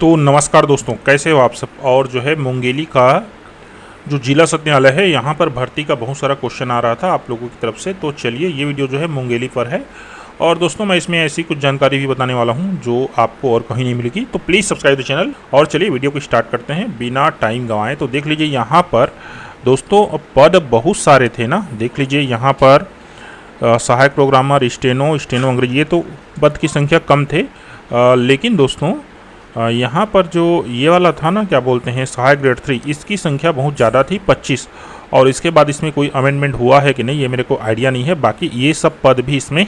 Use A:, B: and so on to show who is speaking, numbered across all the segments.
A: तो नमस्कार दोस्तों, कैसे हो आप सब। और जो है मुंगेली का जो जिला सत्र न्यायालय है यहाँ पर भर्ती का बहुत सारा क्वेश्चन आ रहा था आप लोगों की तरफ से। तो चलिए, ये वीडियो जो है मुंगेली पर है और दोस्तों मैं इसमें ऐसी कुछ जानकारी भी बताने वाला हूँ जो आपको और कहीं नहीं मिलेगी। तो प्लीज़ सब्सक्राइब द चैनल और चलिए वीडियो को स्टार्ट करते हैं बिना टाइम गंवाए। तो देख लीजिए यहाँ पर दोस्तों पद बहुत सारे थे ना। देख लीजिए यहाँ पर सहायक प्रोग्रामर, स्टेनो अंग्रेजी, ये तो पद की संख्या कम थे। लेकिन दोस्तों यहाँ पर जो ये वाला था ना, क्या बोलते हैं, सहायक ग्रेड 3, इसकी संख्या बहुत ज़्यादा थी, 25। और इसके बाद इसमें कोई अमेंडमेंट हुआ है कि नहीं ये मेरे को आइडिया नहीं है। बाकी ये सब पद भी इसमें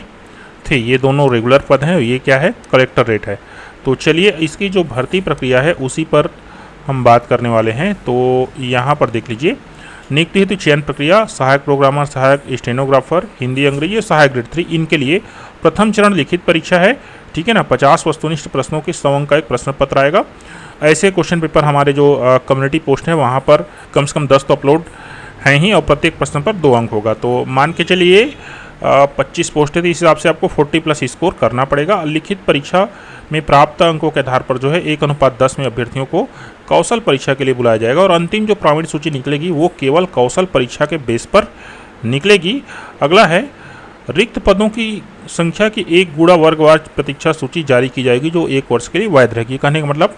A: थे, ये दोनों रेगुलर पद हैं। ये क्या है, कलेक्टर रेट है। तो चलिए इसकी जो भर्ती प्रक्रिया है उसी पर हम बात करने वाले हैं। तो यहाँ पर देख लीजिए, नियुक्ति हेतु चयन प्रक्रिया, सहायक प्रोग्रामर, सहायक स्टेनोग्राफर, हिंदी अंग्रेजी, सहायक ग्रेड 3, इनके लिए प्रथम चरण लिखित परीक्षा है। ठीक है ना। 50 वस्तुनिष्ठ प्रश्नों के 100 अंक का एक प्रश्न पत्र आएगा। ऐसे क्वेश्चन पेपर हमारे जो कम्युनिटी पोस्ट है वहाँ पर कम से कम 10 तो अपलोड हैं ही, और प्रत्येक प्रश्न पर 2 अंक होगा। तो मान के चलिए 25 पोस्ट है, तो इस हिसाब से आपको 40+ स्कोर करना पड़ेगा। लिखित परीक्षा में प्राप्त अंकों के आधार पर जो है 1:10 में अभ्यर्थियों को कौशल परीक्षा के लिए बुलाया जाएगा। और अंतिम जो प्रावीण्य सूची निकलेगी वो केवल कौशल परीक्षा के बेस पर निकलेगी। अगला है, रिक्त पदों की संख्या की 1 गुणा वर्गवार प्रतीक्षा सूची जारी की जाएगी जो 1 वर्ष के लिए वैध रहेगी। कहने का मतलब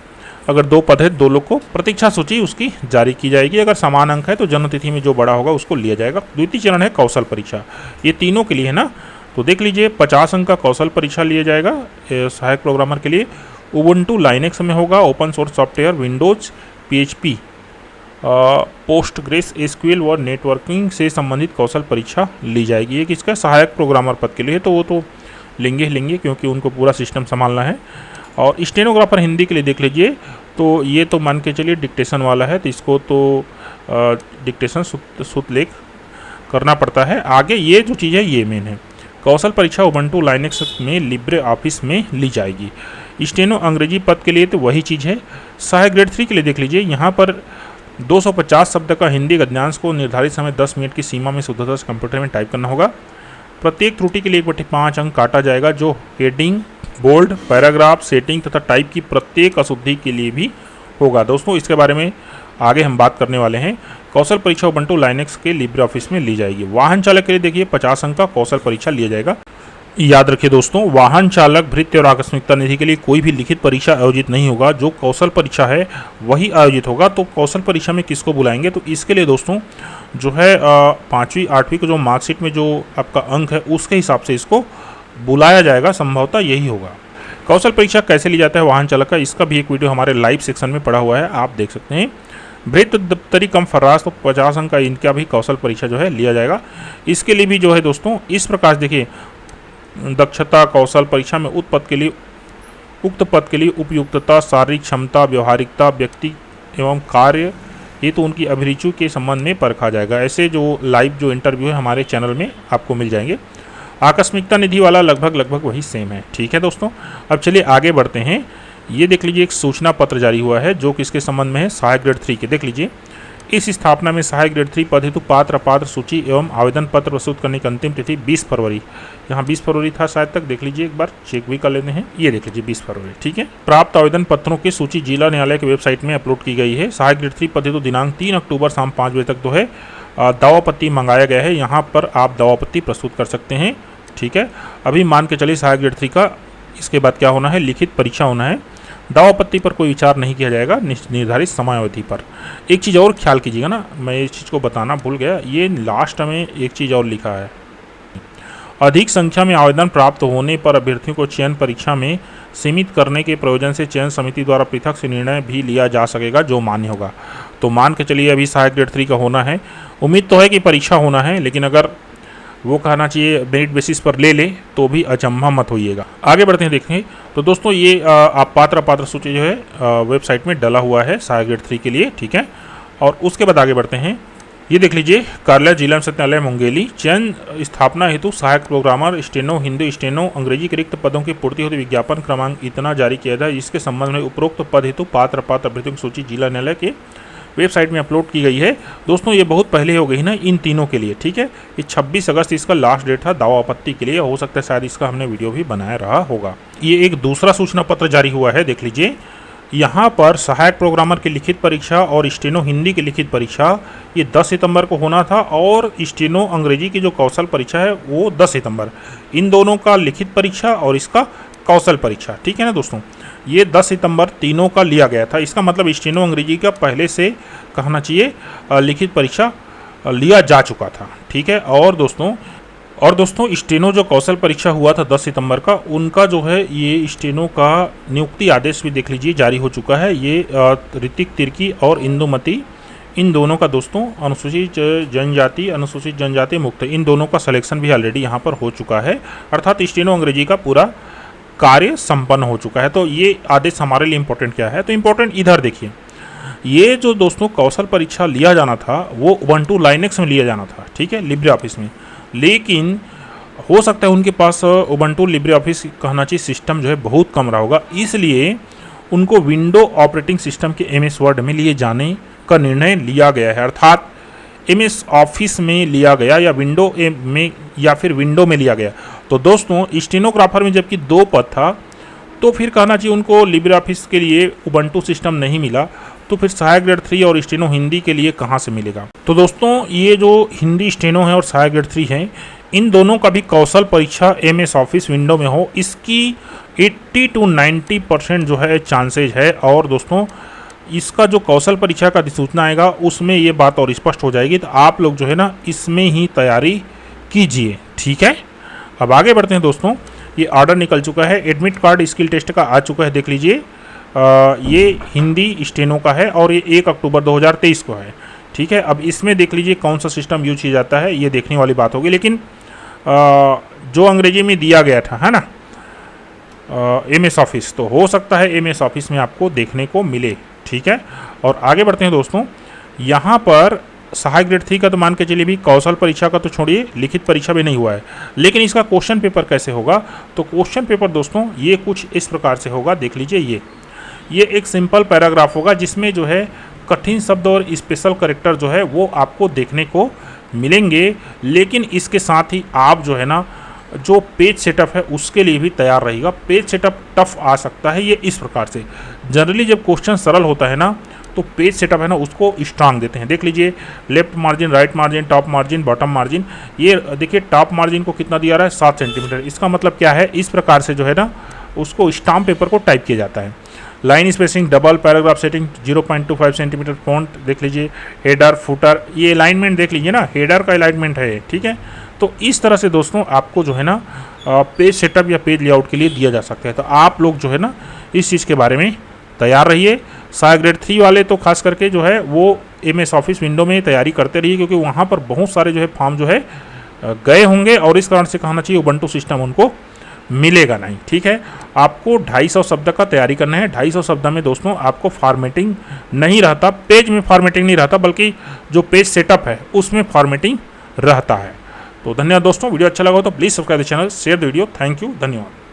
A: अगर 2 पद है, 2 लोग को प्रतीक्षा सूची उसकी जारी की जाएगी। अगर समान अंक है तो जन्मतिथि में जो बड़ा होगा उसको लिया जाएगा। द्वितीय चरण है कौशल परीक्षा, ये तीनों के लिए है ना। तो देख लीजिए 50 अंक का कौशल परीक्षा लिया जाएगा सहायक प्रोग्रामर के लिए। उबुंटू लाइनेक्स में होगा, open source software, Windows, PHP, Postgres SQL व नेटवर्किंग से संबंधित कौशल परीक्षा ली जाएगी। ये किसका, सहायक प्रोग्रामर पद के लिए, तो वो तो लेंगे क्योंकि उनको पूरा सिस्टम संभालना है। और स्टेनोग्राफर हिंदी के लिए देख लीजिए, तो ये तो मान के चलिए डिक्टेशन वाला है, तो इसको तो डिक्टेशन सुत लेख करना पड़ता है। आगे ये जो चीज़ है ये मेन है। कौशल परीक्षा उबंटू लाइनेक्स में लिब्रे ऑफिस में ली जाएगी। स्टेनो अंग्रेजी पद के लिए तो वही चीज़ है। सहायक ग्रेड 3 के लिए देख लीजिए, यहाँ पर 250 शब्द का हिंदी गद्यांश को निर्धारित समय 10 मिनट की सीमा में शुद्धता से कंप्यूटर में टाइप करना होगा। प्रत्येक त्रुटि के लिए 1/5 अंक काटा जाएगा, जो हेडिंग, बोल्ड, पैराग्राफ, सेटिंग तथा टाइप की प्रत्येक अशुद्धि के लिए भी होगा। दोस्तों इसके बारे में आगे हम बात करने वाले हैं। कौशल परीक्षा उबंटू लाइनेक्स के लिब्रे ऑफिस में ली जाएगी। वाहन चालक के लिए देखिए 50 अंक का कौशल परीक्षा लिया जाएगा। याद रखिए दोस्तों, वाहन चालक, भृत्य और आकस्मिकता निधि के लिए कोई भी लिखित परीक्षा आयोजित नहीं होगा। जो कौशल परीक्षा है वही आयोजित होगा। तो कौशल परीक्षा में किसको बुलाएंगे, तो इसके लिए दोस्तों जो है 5वीं 8वीं को जो मार्कशीट में जो आपका अंक है उसके हिसाब से इसको बुलाया जाएगा, संभवतः यही होगा। कौशल परीक्षा कैसे ली जाता है वाहन चालक का, इसका भी एक वीडियो हमारे लाइव सेक्शन में पड़ा हुआ है, आप देख सकते हैं। भृत्य, दफ्तरी कम फर्राश, तो 50 अंक का इनका भी कौशल परीक्षा जो है लिया जाएगा। इसके लिए भी जो है दोस्तों इस प्रकार देखिए, दक्षता कौशल परीक्षा में उक्त पद के लिए उपयुक्तता, शारीरिक क्षमता, व्यवहारिकता, व्यक्ति एवं कार्य, ये तो उनकी अभिरुचि के संबंध में परखा जाएगा। ऐसे जो लाइव जो इंटरव्यू है हमारे चैनल में आपको मिल जाएंगे। आकस्मिकता निधि वाला लगभग वही सेम है। ठीक है दोस्तों, अब चलिए आगे बढ़ते हैं। ये देख लीजिए, एक सूचना पत्र जारी हुआ है जो किसके संबंध में है, सहायक ग्रेड 3 के। देख लीजिए, इस स्थापना में सहायक ग्रेड 3 पद हेतु पात्र सूची एवं आवेदन पत्र प्रस्तुत करने की अंतिम तिथि 20 फरवरी। यहाँ 20 फरवरी था शायद तक, देख लीजिए एक बार चेक भी कर लेते हैं। ये देख लीजिए 20 फरवरी। ठीक है। प्राप्त आवेदन पत्रों की सूची जिला न्यायालय की वेबसाइट में अपलोड की गई है। सहायक ग्रेड 3 पद हेतु दिनांक 3 अक्टूबर शाम 5 बजे तक जो है दावापत्ति मंगाया गया है। यहाँ पर आप दावापत्ति प्रस्तुत कर सकते हैं। ठीक है। अभी मान के चलिए सहायक ग्रेड 3 का इसके बाद क्या होना है, लिखित परीक्षा होना है। दावापत्ति पर कोई विचार नहीं किया जाएगा निर्धारित समयावधि पर। एक चीज़ और ख्याल कीजिएगा ना, मैं इस चीज़ को बताना भूल गया, ये लास्ट में एक चीज़ और लिखा है, अधिक संख्या में आवेदन प्राप्त होने पर अभ्यर्थियों को चयन परीक्षा में सीमित करने के प्रयोजन से चयन समिति द्वारा पृथक से निर्णय भी लिया जा सकेगा जो मान्य होगा। तो मान के चलिए अभी सहायक ग्रेड 3 का होना है, उम्मीद तो है कि परीक्षा होना है, लेकिन अगर वो कहना चाहिए मेरिट बेसिस पर ले ले तो भी अचंभा मत होइएगा। आगे बढ़ते हैं, देखेंगे। तो दोस्तों ये आप पात्र सूची जो है वेबसाइट में डला हुआ है सहायक ग्रेड 3 के लिए। ठीक है। और उसके बाद आगे बढ़ते हैं। ये देख लीजिए, कार्यालय जिला सत्र न्यायालय मुंगेली, चयन स्थापना हेतु सहायक प्रोग्रामर, स्टेनो हिंदी, स्टेनो अंग्रेजी के रिक्त पदों की पूर्ति हेतु विज्ञापन क्रमांक इतना जारी किया था, जिसके संबंध में उपरोक्त पद हेतु पात्र अभ्यर्थियों की सूची जिला न्यायालय के वेबसाइट में अपलोड की गई है। दोस्तों ये बहुत पहले हो गई ना इन तीनों के लिए। ठीक है। ये 26 अगस्त इसका लास्ट डेट था दावा आपत्ति के लिए। हो सकता है शायद इसका हमने वीडियो भी बनाया रहा होगा। ये एक दूसरा सूचना पत्र जारी हुआ है, देख लीजिए। यहाँ पर सहायक प्रोग्रामर की लिखित परीक्षा और स्टेनो हिंदी की लिखित परीक्षा ये 10 सितंबर को होना था, और स्टेनो अंग्रेजी की जो कौशल परीक्षा है वो 10 सितंबर। इन दोनों का लिखित परीक्षा और इसका कौशल परीक्षा, ठीक है ना दोस्तों, ये 10 सितंबर तीनों का लिया गया था। इसका मतलब स्टेनो अंग्रेजी का पहले से कहना चाहिए लिखित परीक्षा लिया जा चुका था, ठीक है। और दोस्तों स्टेनो जो कौशल परीक्षा हुआ था 10 सितंबर का, उनका जो है ये स्टेनो का नियुक्ति आदेश भी देख लीजिए जारी हो चुका है। ये ऋतिक तिर्की और इंदुमती, इन दोनों का दोस्तों अनुसूचित जनजाति मुक्त, इन दोनों का सिलेक्शन भी ऑलरेडी यहाँ पर हो चुका है, अर्थात स्टेनो अंग्रेजी का पूरा कार्य संपन्न हो चुका है। तो ये आदेश हमारे लिए इम्पोर्टेंट क्या है, तो इम्पोर्टेंट इधर देखिए, ये जो दोस्तों कौशल परीक्षा लिया जाना था वो उबंटू लाइनेक्स में लिया जाना था, ठीक है, लिब्रे ऑफिस में। लेकिन हो सकता है उनके पास उबंटू लिब्रे ऑफिस कहना चाहिए सिस्टम जो है बहुत कम रहा होगा, इसलिए उनको विंडो ऑपरेटिंग सिस्टम के एमएस वर्ड में लिए जाने का निर्णय लिया गया है, अर्थात एमएस ऑफिस में लिया गया या विंडो में या फिर विंडो में लिया गया। तो दोस्तों स्टेनोग्राफर में जबकि 2 पद था, तो फिर कहना चाहिए उनको लिब्रे ऑफिस के लिए उबंटू सिस्टम नहीं मिला, तो फिर सहायक ग्रेड 3 और स्टेनो हिंदी के लिए कहाँ से मिलेगा। तो दोस्तों ये जो हिंदी स्टेनो है और सहायक ग्रेड 3 है, इन दोनों का भी कौशल परीक्षा एमएस ऑफिस विंडो में हो, इसकी 80 to 90% जो है चांसेज है। और दोस्तों इसका जो कौशल परीक्षा का अधिसूचना आएगा उसमें ये बात और स्पष्ट हो जाएगी, तो आप लोग जो है ना इसमें ही तैयारी कीजिए, ठीक है। अब आगे बढ़ते हैं दोस्तों, ये ऑर्डर निकल चुका है, एडमिट कार्ड स्किल टेस्ट का आ चुका है, देख लीजिए। ये हिंदी स्टेनो का है और ये 1 अक्टूबर 2023 को है, ठीक है। अब इसमें देख लीजिए कौन सा सिस्टम यूज किया जाता है, ये देखने वाली बात होगी। लेकिन जो अंग्रेजी में दिया गया था है ना एमएस ऑफिस, तो हो सकता है एमएस ऑफिस में आपको देखने को मिले, ठीक है। और आगे बढ़ते हैं दोस्तों, यहाँ पर सहायक ग्रेड 3 का तो मान के चलिए भी, कौशल परीक्षा का तो छोड़िए, लिखित परीक्षा भी नहीं हुआ है, लेकिन इसका क्वेश्चन पेपर कैसे होगा। तो क्वेश्चन पेपर दोस्तों ये कुछ इस प्रकार से होगा, देख लीजिए। ये एक सिंपल पैराग्राफ होगा जिसमें जो है कठिन शब्द और स्पेशल कैरेक्टर जो है वो आपको देखने को मिलेंगे, लेकिन इसके साथ ही आप जो है ना जो पेज सेटअप है उसके लिए भी तैयार रहेगा। पेज सेटअप टफ आ सकता है, ये इस प्रकार से। जनरली जब क्वेश्चन सरल होता है ना तो पेज सेटअप है ना उसको स्ट्रांग देते हैं। देख लीजिए left margin, right margin, top margin, bottom margin. ये देखिए टॉप मार्जिन को कितना दिया रहा है, 7 सेंटीमीटर। इसका मतलब क्या है, इस प्रकार से जो है ना उसको स्टाम्प पेपर को टाइप किया जाता है। Line spacing double, paragraph setting 0.25 centimetre, font देख लीजिए, हेडर फुटर, ये अलाइनमेंट देख लीजिए ना, हेडर का अलाइनमेंट है, ठीक है। तो इस तरह से दोस्तों आपको जो है ना पेज सेटअप या पेज लेआउट के लिए दिया जा सकता है। तो आप लोग जो है ना इस चीज़ के बारे में तैयार रहिए। सहायक ग्रेड 3 वाले तो खास करके जो है वो एमएस ऑफिस विंडो में तैयारी करते रहिए, क्योंकि वहाँ पर बहुत सारे जो है फॉर्म जो है गए होंगे और इस कारण से कहना चाहिए उबंटू सिस्टम उनको मिलेगा नहीं, ठीक है। आपको 250 शब्द का तैयारी करना है। 250 शब्द में दोस्तों आपको फॉर्मेटिंग नहीं रहता, पेज में फॉर्मेटिंग नहीं रहता, बल्कि जो पेज सेटअप है उसमें फॉर्मेटिंग रहता है। तो धन्यवाद दोस्तों, वीडियो अच्छा लगा हो तो please subscribe the channel, share the video. Thank you, धन्यवाद।